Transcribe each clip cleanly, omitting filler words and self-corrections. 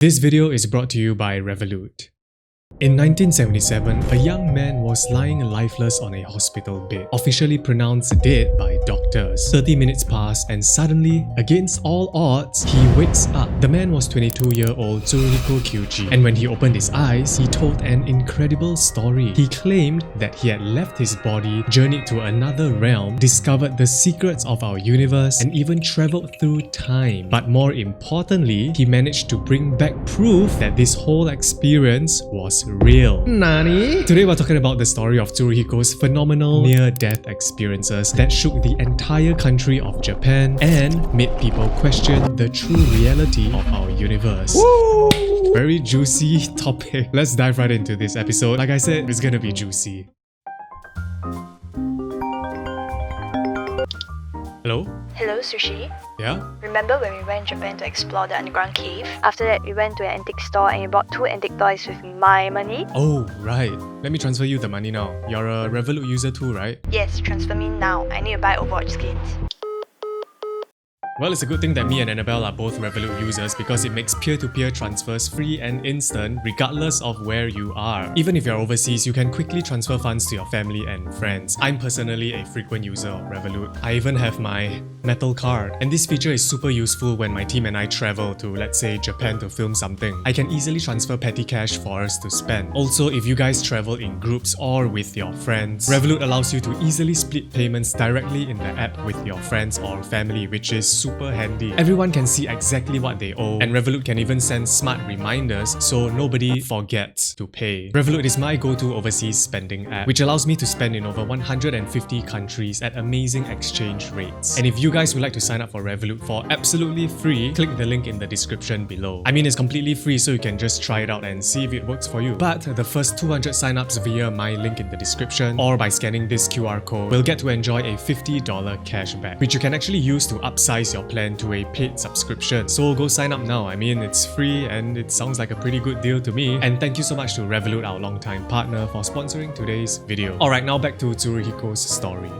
This video is brought to you by Revolut. In 1977, a young man was lying lifeless on a hospital bed, officially pronounced dead by doctors. 30 minutes pass and suddenly, against all odds, he wakes up. The man was 22-year-old Tsuruhiko Kyuchi, and when he opened his eyes, he told an incredible story. He claimed that he had left his body, journeyed to another realm, discovered the secrets of our universe, and even traveled through time. But more importantly, he managed to bring back proof that this whole experience was real. Nani? Today we're talking about the story of Tsuruhiko's phenomenal near-death experiences that shook the entire country of Japan and made people question the true reality of our universe. Woo! Very juicy topic. Let's dive right into this episode. Like I said, it's gonna be juicy. Hello? Hello, Sushii. Yeah? Remember when we went to Japan to explore the underground cave? After that, we went to an antique store and we bought 2 antique toys with my money. Oh, right. Let me transfer you the money now. You're a Revolut user too, right? Yes, transfer me now. I need to buy Overwatch skins. Well, it's a good thing that me and Annabelle are both Revolut users because it makes peer-to-peer transfers free and instant regardless of where you are. Even if you're overseas, you can quickly transfer funds to your family and friends. I'm personally a frequent user of Revolut. I even have my metal card. And this feature is super useful when my team and I travel to, let's say, Japan to film something. I can easily transfer petty cash for us to spend. Also, if you guys travel in groups or with your friends, Revolut allows you to easily split payments directly in the app with your friends or family, which is super handy. Everyone can see exactly what they owe, and Revolut can even send smart reminders so nobody forgets to pay. Revolut is my go-to overseas spending app, which allows me to spend in over 150 countries at amazing exchange rates. And if you guys would like to sign up for Revolut for absolutely free, click the link in the description below. I mean, it's completely free, so you can just try it out and see if it works for you. But the first 200 signups via my link in the description or by scanning this QR code will get to enjoy a $50 cashback, which you can actually use to upsize your plan to a paid subscription. So go sign up now. I mean, it's free and it sounds like a pretty good deal to me. And thank you so much to Revolut, our longtime partner, for sponsoring today's video. Alright, now back to Tsuruhiko's story.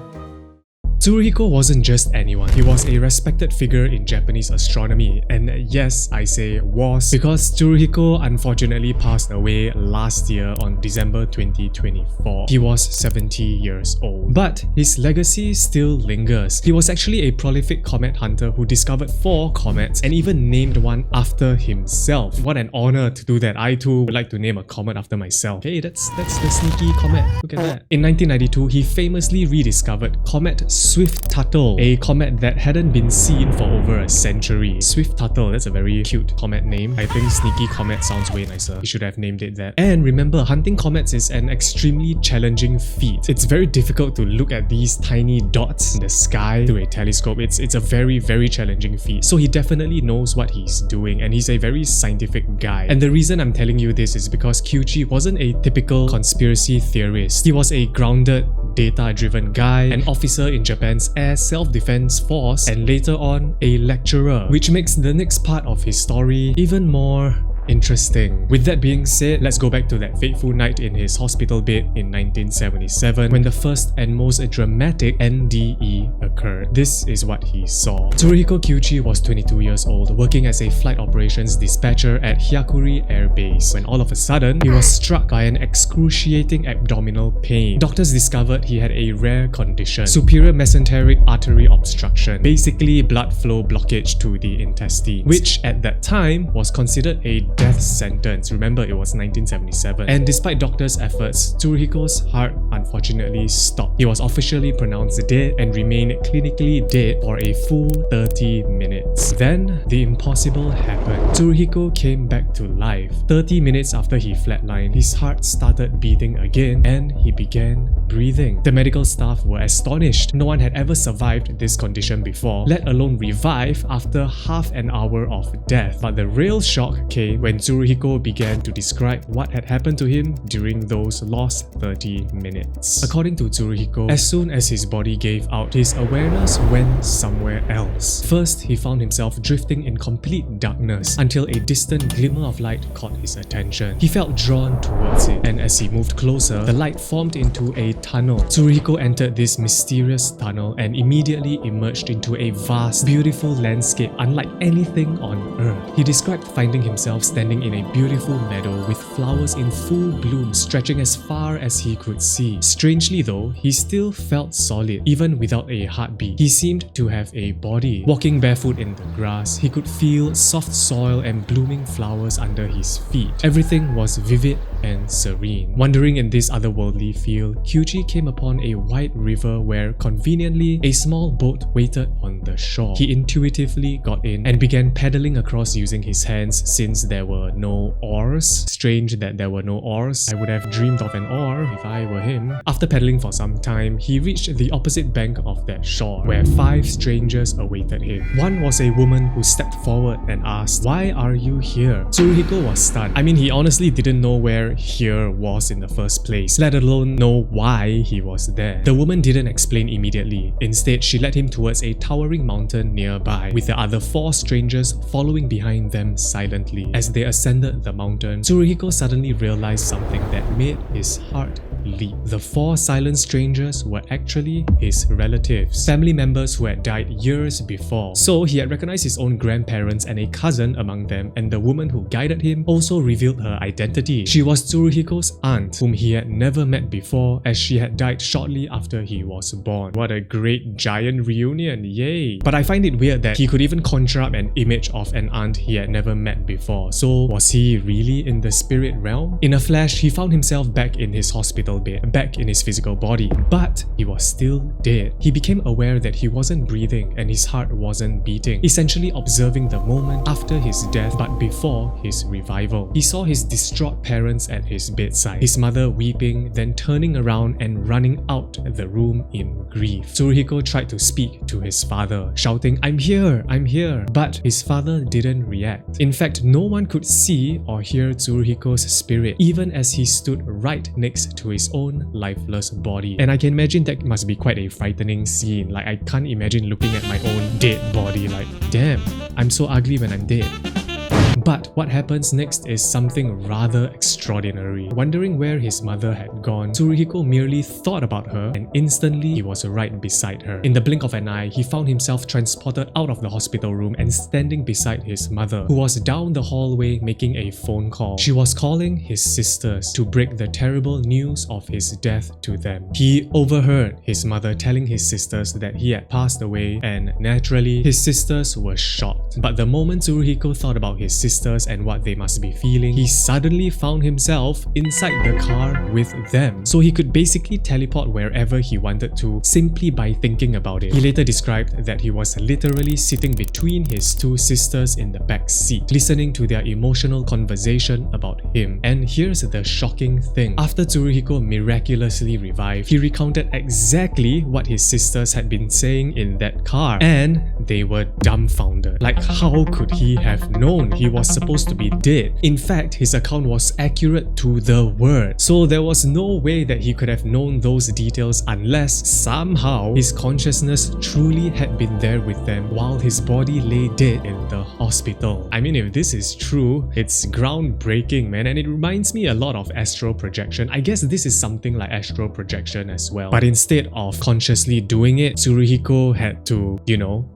Tsuruhiko wasn't just anyone. He was a respected figure in Japanese astronomy, and yes, I say was, because Tsuruhiko unfortunately passed away last year on December 2024. He was 70 years old. But his legacy still lingers. He was actually a prolific comet hunter who discovered 4 comets and even named one after himself. What an honor to do that. I too would like to name a comet after myself. Hey, that's the sneaky comet. Look at that. In 1992, he famously rediscovered Comet Swift-Tuttle, a comet that hadn't been seen for over a century. Swift-Tuttle, that's a very cute comet name. I think Sneaky Comet sounds way nicer. He should have named it that. And remember, hunting comets is an extremely challenging feat. It's very difficult to look at these tiny dots in the sky through a telescope. It's a very, very challenging feat. So he definitely knows what he's doing, and he's a very scientific guy. And the reason I'm telling you this is because Kyuchi wasn't a typical conspiracy theorist. He was a grounded, data-driven guy, an officer in Japan's Air Self-Defense Force, and later on, a lecturer, which makes the next part of his story even more interesting. With that being said, let's go back to that fateful night in his hospital bed in 1977 when the first and most dramatic NDE occurred. This is what he saw. Tsuruhiko Kyuchi was 22 years old, working as a flight operations dispatcher at Hyakuri Air Base, when all of a sudden, he was struck by an excruciating abdominal pain. Doctors discovered he had a rare condition, superior mesenteric artery obstruction, basically blood flow blockage to the intestines, which at that time was considered a death sentence. Remember, it was 1977. And despite doctors' efforts, Tsuruhiko's heart unfortunately stopped. He was officially pronounced dead and remained clinically dead for a full 30 minutes. Then, the impossible happened. Tsuruhiko came back to life. 30 minutes after he flatlined, his heart started beating again and he began breathing. The medical staff were astonished. No one had ever survived this condition before, let alone revive after half an hour of death. But the real shock came when Tsuruhiko began to describe what had happened to him during those lost 30 minutes. According to Tsuruhiko, as soon as his body gave out, his awareness went somewhere else. First, he found himself drifting in complete darkness until a distant glimmer of light caught his attention. He felt drawn towards it, and as he moved closer, the light formed into a tunnel. Tsuruhiko entered this mysterious tunnel and immediately emerged into a vast, beautiful landscape unlike anything on Earth. He described finding himself standing in a beautiful meadow with flowers in full bloom stretching as far as he could see. Strangely though, he still felt solid, even without a heartbeat. He seemed to have a body. Walking barefoot in the grass, he could feel soft soil and blooming flowers under his feet. Everything was vivid and serene. Wandering in this otherworldly field, Kyuji came upon a wide river where conveniently a small boat waited on the shore. He intuitively got in and began paddling across using his hands since there were no oars. Strange that there were no oars. I would have dreamed of an oar if I were him. After paddling for some time, he reached the opposite bank of that shore where 5 strangers awaited him. One was a woman who stepped forward and asked, "Why are you here?" Tsuruhiko was stunned. I mean, he honestly didn't know where here was in the first place, let alone know why he was there. The woman didn't explain immediately. Instead, she led him towards a towering mountain nearby, with the other 4 strangers following behind them silently. As they ascended the mountain, Tsuruhiko suddenly realized something that made his heart leap. The 4 silent strangers were actually his relatives, family members who had died years before. So he had recognized his own grandparents and a cousin among them, and the woman who guided him also revealed her identity. She was Tsuruhiko's aunt, whom he had never met before, as she had died shortly after he was born. What a great giant reunion, yay! But I find it weird that he could even conjure up an image of an aunt he had never met before. So was he really in the spirit realm? In a flash, he found himself back in his hospital bed, back in his physical body, but he was still dead. He became aware that he wasn't breathing and his heart wasn't beating, essentially observing the moment after his death but before his revival. He saw his distraught parents at his bedside, his mother weeping, then turning around and running out the room in grief. Tsuruhiko tried to speak to his father, shouting, I'm here," but his father didn't react. In fact, no one could see or hear Tsuruhiko's spirit, even as he stood right next to his own lifeless body. And I can imagine that must be quite a frightening scene. Like, I can't imagine looking at my own dead body like, damn, I'm so ugly when I'm dead. But what happens next is something rather extraordinary. Wondering where his mother had gone, Tsuruhiko merely thought about her and instantly he was right beside her. In the blink of an eye, he found himself transported out of the hospital room and standing beside his mother, who was down the hallway making a phone call. She was calling his sisters to break the terrible news of his death to them. He overheard his mother telling his sisters that he had passed away, and naturally, his sisters were shocked. But the moment Tsuruhiko thought about his sisters and what they must be feeling, he suddenly found himself inside the car with them. So he could basically teleport wherever he wanted to simply by thinking about it. He later described that he was literally sitting between his 2 sisters in the back seat, listening to their emotional conversation about him. And here's the shocking thing. After Tsuruhiko miraculously revived, he recounted exactly what his sisters had been saying in that car, and they were dumbfounded. Like, how could he have known he was supposed to be dead? In fact, his account was accurate to the word. So there was no way that he could have known those details unless somehow his consciousness truly had been there with them while his body lay dead in the hospital. I mean, if this is true, it's groundbreaking, man, and it reminds me a lot of astral projection. I guess this is something like astral projection as well. But instead of consciously doing it, Tsuruhiko had to,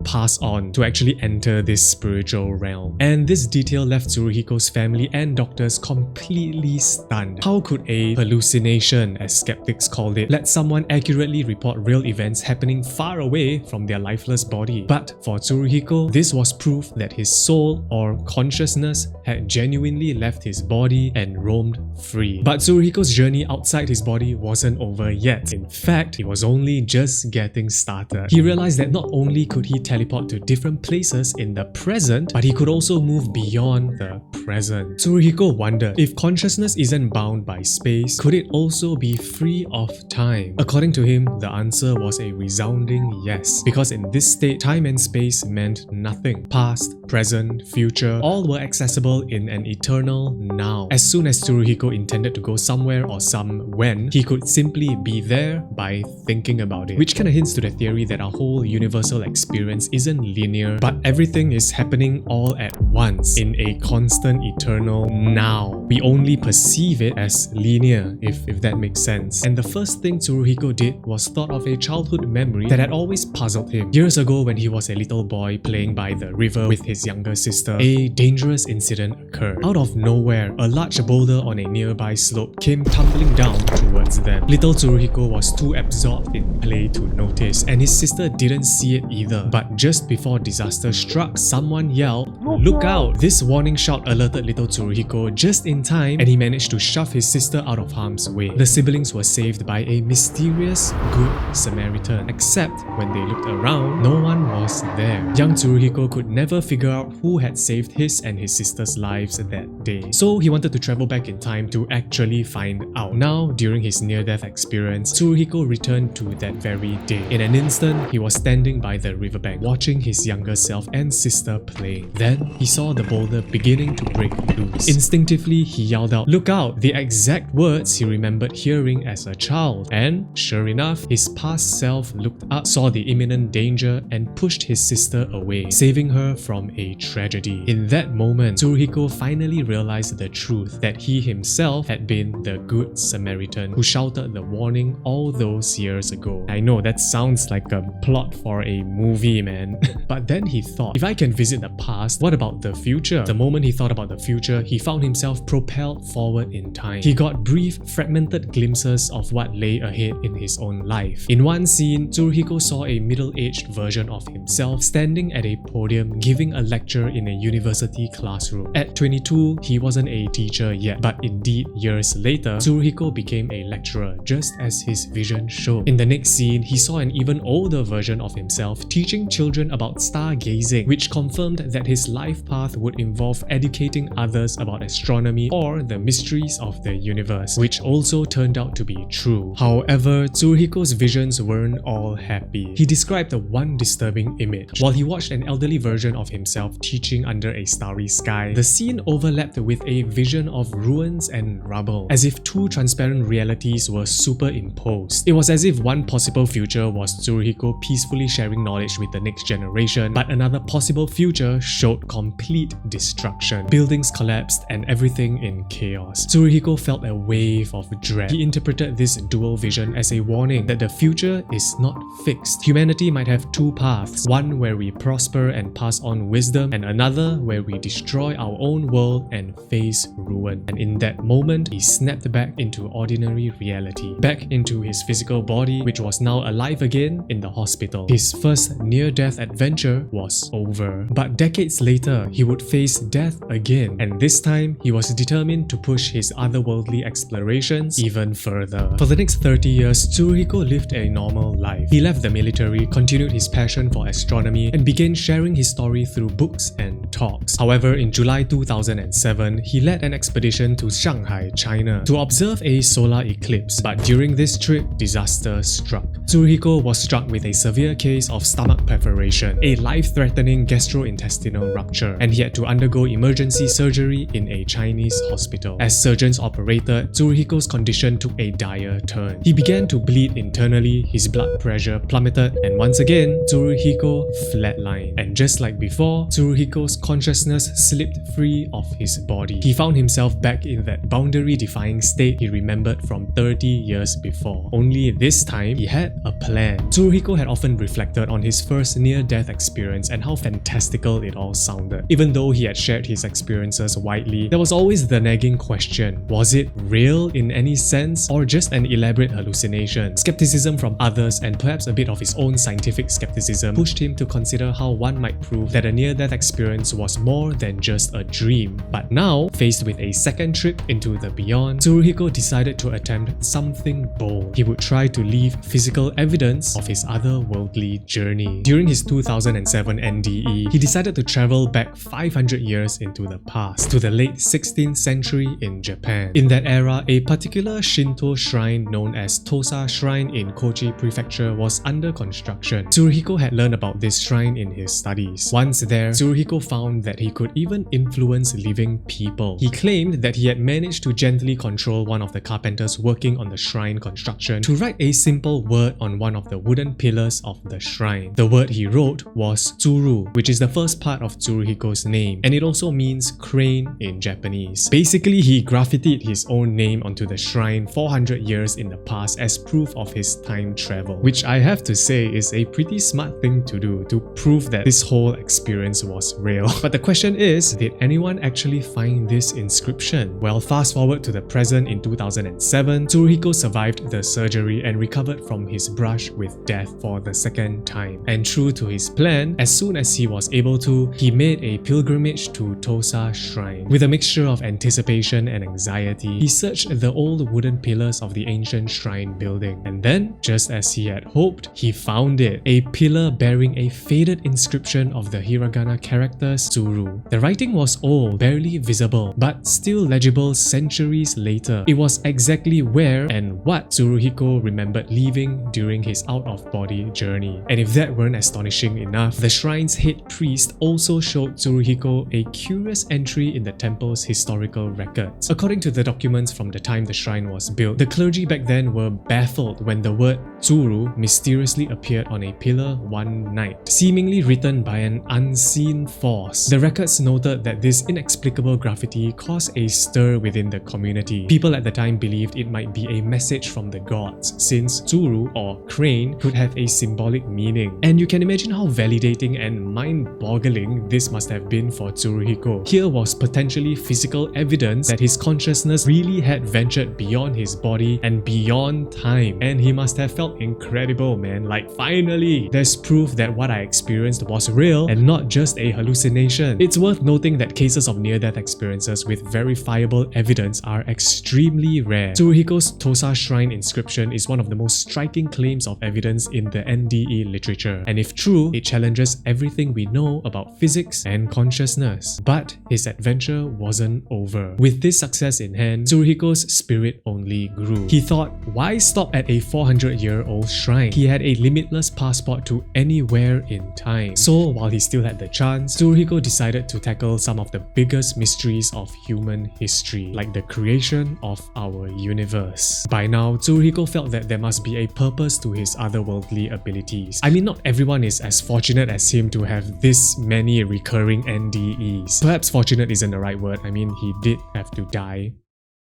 pass on to actually enter this spiritual realm. And this detail left Tsuruhiko's family and doctors completely stunned. How could a hallucination, as skeptics called it, let someone accurately report real events happening far away from their lifeless body? But for Tsuruhiko, this was proof that his soul or consciousness had genuinely left his body and roamed free. But Tsuruhiko's journey outside his body wasn't over yet. In fact, it was only just getting started. He realized that not only could he teleport to different places in the present, but he could also move beyond the present. Tsuruhiko wondered, if consciousness isn't bound by space, could it also be free of time? According to him, the answer was a resounding yes, because in this state, time and space meant nothing. Past, present, future, all were accessible in an eternal now. As soon as Tsuruhiko intended to go somewhere or somewhen, he could simply be there by thinking about it, which kind of hints to the theory that our whole universal experience isn't linear, but everything is happening all at once in a constant, eternal now. We only perceive it as linear, if that makes sense. And the first thing Tsuruhiko did was thought of a childhood memory that had always puzzled him. Years ago, when he was a little boy playing by the river with his younger sister, a dangerous incident occurred. Out of nowhere, a large boulder on a nearby slope came tumbling down towards them. Little Tsuruhiko was too absorbed in play to notice, and his sister didn't see it either. But just before disaster struck, someone yelled, "Look out!" This warning shout alerted little Tsuruhiko just in time, and he managed to shove his sister out of harm's way. The siblings were saved by a mysterious good Samaritan, except when they looked around, no one was there. Young Tsuruhiko could never figure out who had saved his and his sister's lives that day. So he wanted to travel back in time to actually find out. Now, during his near-death experience, Tsuruhiko returned to that very day. In an instant, he was standing by the riverbank, watching his younger self and sister playing. Then, he saw the boulder beginning to break loose. Instinctively, he yelled out, "Look out!" the exact words he remembered hearing as a child. And, sure enough, his past self looked up, saw the imminent danger, and pushed his sister away, saving her from a tragedy. In that moment, Tsuruhiko finally realized the truth that he himself had been the Good Samaritan who shouted the warning all those years ago. I know that sounds like a plot for a movie, man. But then he thought, if I can visit the past, what about the future? The moment he thought about the future, he found himself propelled forward in time. He got brief, fragmented glimpses of what lay ahead in his own life. In one scene, Tsuruhiko saw a middle-aged version of himself standing at a podium giving a lecture in a university classroom. At 22, he wasn't a teacher yet, but indeed, years later, Tsuruhiko became a lecturer, just as his vision showed. In the next scene, he saw an even older version of himself teaching children about stargazing, which confirmed that his life path would involve educating others about astronomy or the mysteries of the universe, which also turned out to be true. However, Tsuruhiko's visions weren't all happy. He described one disturbing image. While he watched an elderly version of himself teaching under a starry sky, the scene overlapped with a vision of ruins and rubble, as if two transparent realities were superimposed. It was as if one possible future was Tsuruhiko peacefully sharing knowledge with the next generation, but another possible future showed complete destruction. Buildings collapsed and everything in chaos. Tsuruhiko felt a wave of dread. He interpreted this dual vision as a warning that the future is not fixed. Humanity might have two paths, one where we prosper and pass on wisdom, and another where we destroy our own world and face ruin. And in that moment, he snapped back into ordinary reality, back into his physical body, which was now alive again in the hospital. His first near-death adventure was over. But decades later, he would face death again, and this time, he was determined to push his otherworldly explorations even further. For the next 30 years, Tsuruhiko lived a normal life. He left the military, continued his passion for astronomy, and began sharing his story through books and talks. However, in July 2007, he led an expedition to Shanghai, China, to observe a solar eclipse. But during this trip, disaster struck. Tsuruhiko was struck with a severe case of stomach perforation, a life-threatening gastrointestinal rupture, and he had to undergo emergency surgery in a Chinese hospital. As surgeons operated, Tsuruhiko's condition took a dire turn. He began to bleed internally, his blood pressure plummeted, and once again, Tsuruhiko flatlined. And just like before, Tsuruhiko's consciousness slipped free of his body. He found himself back in that boundary-defying state he remembered from 30 years before. Only this time, he had a plan. Tsuruhiko had often reflected on his first near-death experience and how fantastical it all sounded. Even though he had shared his experiences widely, there was always the nagging question: was it real in any sense, or just an elaborate hallucination? Skepticism from others and perhaps a bit of his own scientific skepticism pushed him to consider how one might prove that a near-death experience was more than just a dream. But now, faced with a second trip into the beyond, Tsuruhiko decided to attempt something bold. He would try to leave physical evidence of his otherworldly journey. During his 2007 NDE, he decided to travel back 500 years into the past, to the late 16th century in Japan. In that era, a particular Shinto shrine known as Tosa Shrine in Kochi Prefecture was under construction. Tsuruhiko had learned about this shrine in his studies. Once there, Tsuruhiko found that he could even influence living people. He claimed that he had managed to gently control one of the carpenters working on the shrine construction to write a simple word on one of the wooden pillars of the shrine. The word he he wrote was Tsuru, which is the first part of Tsuruhiko's name, and it also means crane in Japanese. Basically, he graffitied his own name onto the shrine 400 years in the past as proof of his time travel, which I have to say is a pretty smart thing to do to prove that this whole experience was real. But the question is, did anyone actually find this inscription? Well, fast forward to the present in 2007, Tsuruhiko survived the surgery and recovered from his brush with death for the second time. And true to his plan, as soon as he was able to, he made a pilgrimage to Tosa Shrine. With a mixture of anticipation and anxiety, he searched the old wooden pillars of the ancient shrine building. And then, just as he had hoped, he found it, a pillar bearing a faded inscription of the hiragana character Tsuru. The writing was old, barely visible, but still legible centuries later. It was exactly where and what Tsuruhiko remembered leaving during his out-of-body journey. And if that weren't astonishing enough, the shrine's head priest also showed Tsuruhiko a curious entry in the temple's historical records. According to the documents from the time the shrine was built, the clergy back then were baffled when the word Tsuru mysteriously appeared on a pillar one night, seemingly written by an unseen force. The records noted that this inexplicable graffiti caused a stir within the community. People at the time believed it might be a message from the gods, since Tsuru or crane could have a symbolic meaning. And you can imagine how validating and mind-boggling this must have been for Tsuruhiko. Here was potentially physical evidence that his consciousness really had ventured beyond his body and beyond time. And he must have felt incredible, man. Like, finally, there's proof that what I experienced was real and not just a hallucination. It's worth noting that cases of near-death experiences with verifiable evidence are extremely rare. Tsuruhiko's Tosa Shrine inscription is one of the most striking claims of evidence in the NDE literature, and if true, it challenges everything we know about physics and consciousness. But his adventure wasn't over. With this success in hand, Tsuruhiko's spirit only grew. He thought, why stop at a 400-year-old shrine? He had a limitless passport to anywhere in time. So while he still had the chance, Tsuruhiko decided to tackle some of the biggest mysteries of human history, like the creation of our universe. By now, Tsuruhiko felt that there must be a purpose to his otherworldly abilities. I mean, not everyone is as fortunate as him to have this many recurring NDEs. Perhaps fortunate isn't the right word. I mean, he did have to die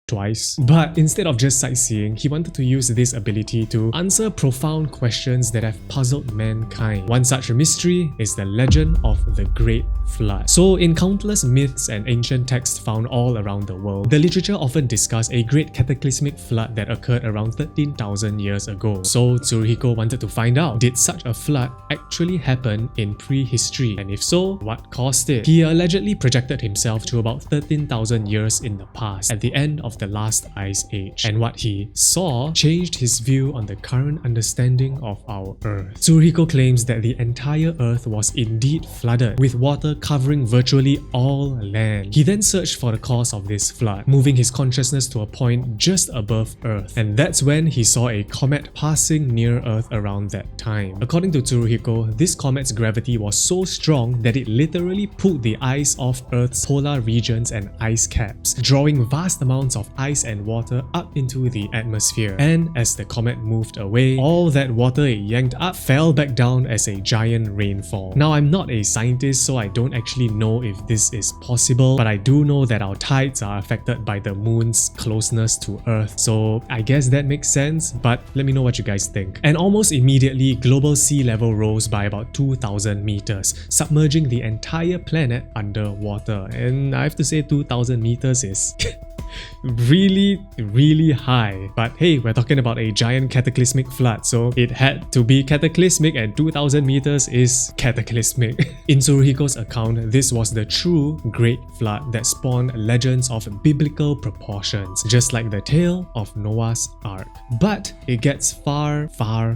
twice. But instead of just sightseeing, he wanted to use this ability to answer profound questions that have puzzled mankind. One such mystery is the legend of the Great Flood. So in countless myths and ancient texts found all around the world, the literature often discuss a great cataclysmic flood that occurred around 13,000 years ago. So Tsuruhiko wanted to find out, did such a flood actually happen in prehistory? And if so, what caused it? He allegedly projected himself to about 13,000 years in the past, at the end of the last ice age, and what he saw changed his view on the current understanding of our Earth. Tsuruhiko claims that the entire Earth was indeed flooded, with water covering virtually all land. He then searched for the cause of this flood, moving his consciousness to a point just above Earth, and that's when he saw a comet passing near Earth around that time. According to Tsuruhiko, this comet's gravity was so strong that it literally pulled the ice off Earth's polar regions and ice caps, drawing vast amounts of ice and water up into the atmosphere. And as the comet moved away, all that water it yanked up fell back down as a giant rainfall. Now, I'm not a scientist, so I don't actually know if this is possible, but I do know that our tides are affected by the moon's closeness to Earth, so I guess that makes sense, but let me know what you guys think. And almost immediately, global sea level rose by about 2,000 meters, submerging the entire planet underwater. And I have to say 2,000 meters is really high. But hey, we're talking about a giant cataclysmic flood, so it had to be cataclysmic, and 2,000 meters is cataclysmic. In Tsuruhiko's account, this was the true Great Flood that spawned legends of biblical proportions, just like the tale of Noah's Ark. But it gets far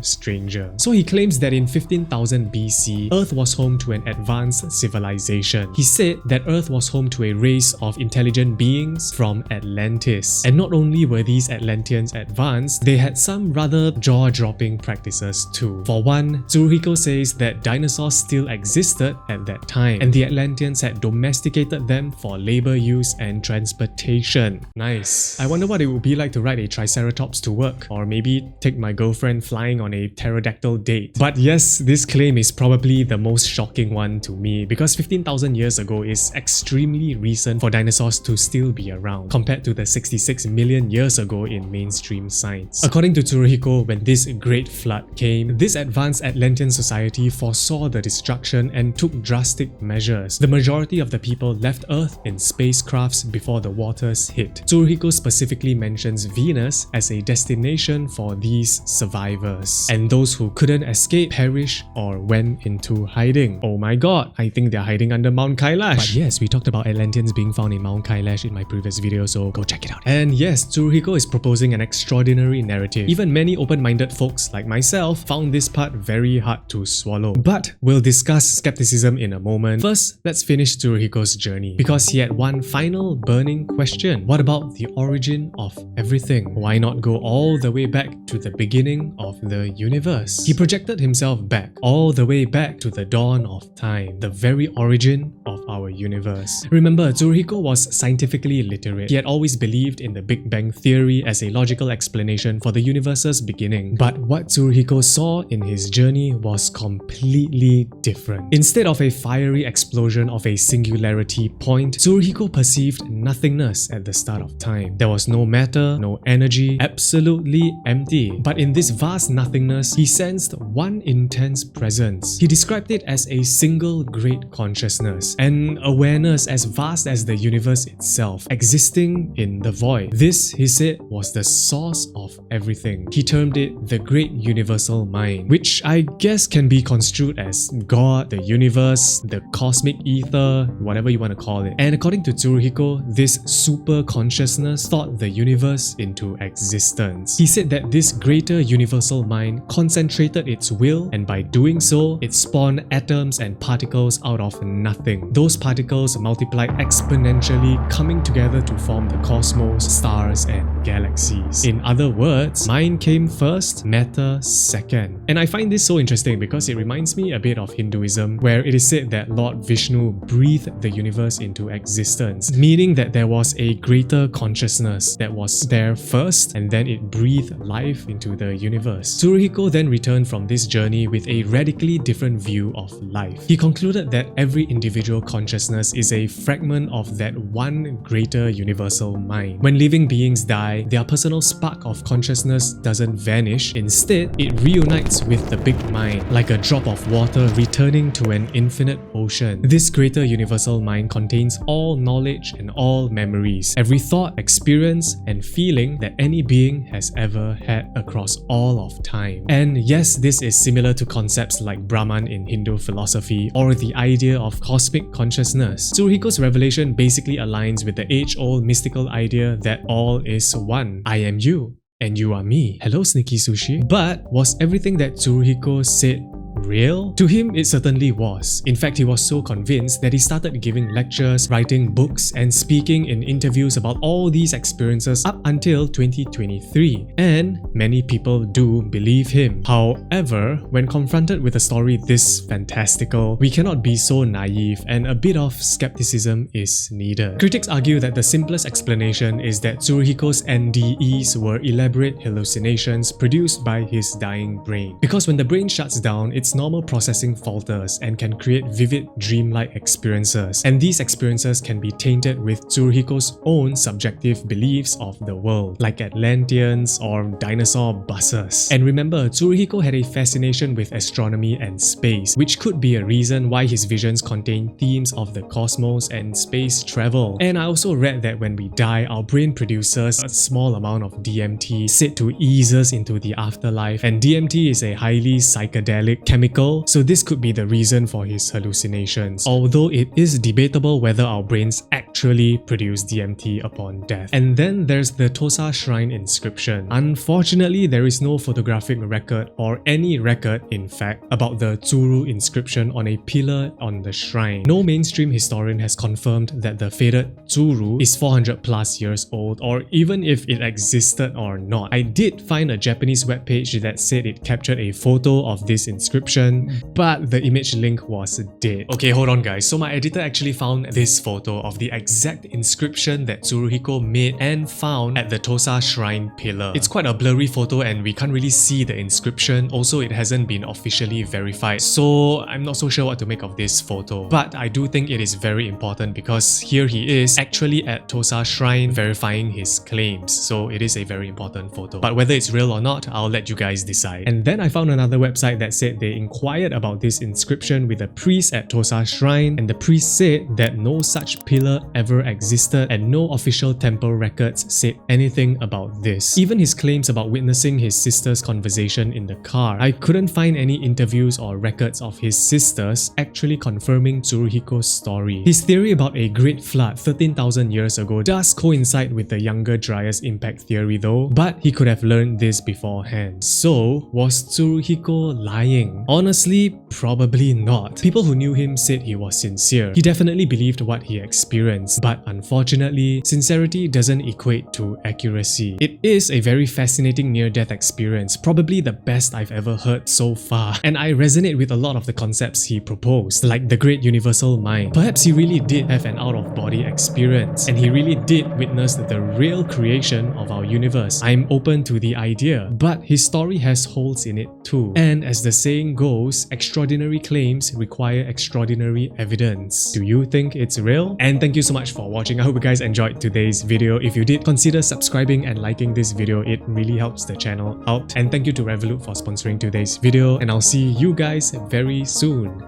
stranger. So he claims that in 15,000 BC, Earth was home to an advanced civilization. He said that Earth was home to a race of intelligent beings from at Atlantis. And not only were these Atlanteans advanced, they had some rather jaw-dropping practices too. For one, Tsuruhiko says that dinosaurs still existed at that time, and the Atlanteans had domesticated them for labor use and transportation. Nice. I wonder what it would be like to ride a Triceratops to work, or maybe take my girlfriend flying on a pterodactyl date. But yes, this claim is probably the most shocking one to me, because 15,000 years ago is extremely recent for dinosaurs to still be around, compared to the 66 million years ago in mainstream science. According to Tsuruhiko, when this great flood came, this advanced Atlantean society foresaw the destruction and took drastic measures. The majority of the people left Earth in spacecrafts before the waters hit. Tsuruhiko specifically mentions Venus as a destination for these survivors, and those who couldn't escape perished or went into hiding. Oh my god, I think they're hiding under Mount Kailash. But yes, we talked about Atlanteans being found in Mount Kailash in my previous video, so go check it out. And yes, Tsuruhiko is proposing an extraordinary narrative. Even many open-minded folks like myself found this part very hard to swallow. But we'll discuss skepticism in a moment. First, let's finish Tsuruhiko's journey, because he had one final burning question. What about the origin of everything? Why not go all the way back to the beginning of the universe? He projected himself back, all the way back to the dawn of time, the very origin of our universe. Remember, Tsuruhiko was scientifically literate. He had always believed in the Big Bang Theory as a logical explanation for the universe's beginning. But what Tsuruhiko saw in his journey was completely different. Instead of a fiery explosion of a singularity point, Tsuruhiko perceived nothingness at the start of time. There was no matter, no energy, absolutely empty. But in this vast nothingness, he sensed one intense presence. He described it as a single great consciousness, an awareness as vast as the universe itself, existing in the void. This, he said, was the source of everything. He termed it the Great Universal Mind, which I guess can be construed as God, the universe, the cosmic ether, whatever you want to call it. And according to Tsuruhiko, this super consciousness thought the universe into existence. He said that this greater universal mind concentrated its will, and by doing so, it spawned atoms and particles out of nothing. Those particles multiplied exponentially, coming together to form the cosmos, stars, and galaxies. In other words, mind came first, matter second. And I find this so interesting because it reminds me a bit of Hinduism, where it is said that Lord Vishnu breathed the universe into existence, meaning that there was a greater consciousness that was there first, and then it breathed life into the universe. Tsuruhiko then returned from this journey with a radically different view of life. He concluded that every individual consciousness is a fragment of that one greater universal mind. When living beings die, their personal spark of consciousness doesn't vanish. Instead, it reunites with the big mind, like a drop of water returning to an infinite ocean. This greater universal mind contains all knowledge and all memories, every thought, experience, and feeling that any being has ever had across all of time. And yes, this is similar to concepts like Brahman in Hindu philosophy, or the idea of cosmic consciousness. Tsuruhiko's revelation basically aligns with the age-old mystical idea that all is one. I am you, and you are me. Hello, Sneaky Sushi. But was everything that Tsuruhiko said real? To him, it certainly was. In fact, he was so convinced that he started giving lectures, writing books, and speaking in interviews about all these experiences up until 2023. And many people do believe him. However, when confronted with a story this fantastical, we cannot be so naive, and a bit of skepticism is needed. Critics argue that the simplest explanation is that Tsuruhiko's NDEs were elaborate hallucinations produced by his dying brain. Because when the brain shuts down, its normal processing falters and can create vivid dreamlike experiences, and these experiences can be tainted with Tsuruhiko's own subjective beliefs of the world, like Atlanteans or dinosaur buses. And remember, Tsuruhiko had a fascination with astronomy and space, which could be a reason why his visions contain themes of the cosmos and space travel. And I also read that when we die, our brain produces a small amount of DMT said to ease us into the afterlife, and DMT is a highly psychedelic chemical chemical, so this could be the reason for his hallucinations, although it is debatable whether our brains actually produce DMT upon death. And then there's the Tosa Shrine inscription. Unfortunately, there is no photographic record, or any record in fact, about the Tsuru inscription on a pillar on the shrine. No mainstream historian has confirmed that the faded Tsuru is 400 plus years old, or even if it existed or not. I did find a Japanese webpage that said it captured a photo of this inscription, but the image link was dead. Okay, hold on guys, so my editor actually found this photo of the exact inscription that Tsuruhiko made and found at the Tosa Shrine pillar. It's quite a blurry photo and we can't really see the inscription, also it hasn't been officially verified, so I'm not so sure what to make of this photo. But I do think it is very important because here he is actually at Tosa Shrine verifying his claims, so it is a very important photo. But whether it's real or not, I'll let you guys decide. And then I found another website that said they inquired about this inscription with a priest at Tosa Shrine, and the priest said that no such pillar ever existed and no official temple records said anything about this. Even his claims about witnessing his sister's conversation in the car, I couldn't find any interviews or records of his sisters actually confirming Tsuruhiko's story. His theory about a great flood 13,000 years ago does coincide with the Younger Dryas impact theory though, but he could have learned this beforehand. So, was Tsuruhiko lying? Honestly, probably not. People who knew him said he was sincere. He definitely believed what he experienced, but unfortunately, sincerity doesn't equate to accuracy. It is a very fascinating near-death experience, probably the best I've ever heard so far, and I resonate with a lot of the concepts he proposed, like the great universal mind. Perhaps he really did have an out-of-body experience, and he really did witness the real creation of our universe. I'm open to the idea, but his story has holes in it too. And as the saying goes, extraordinary claims require extraordinary evidence. Do you think it's real? And thank you so much for watching. I hope you guys enjoyed today's video. If you did, consider subscribing and liking this video. It really helps the channel out. And thank you to Revolut for sponsoring today's video, and I'll see you guys very soon.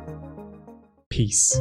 Peace.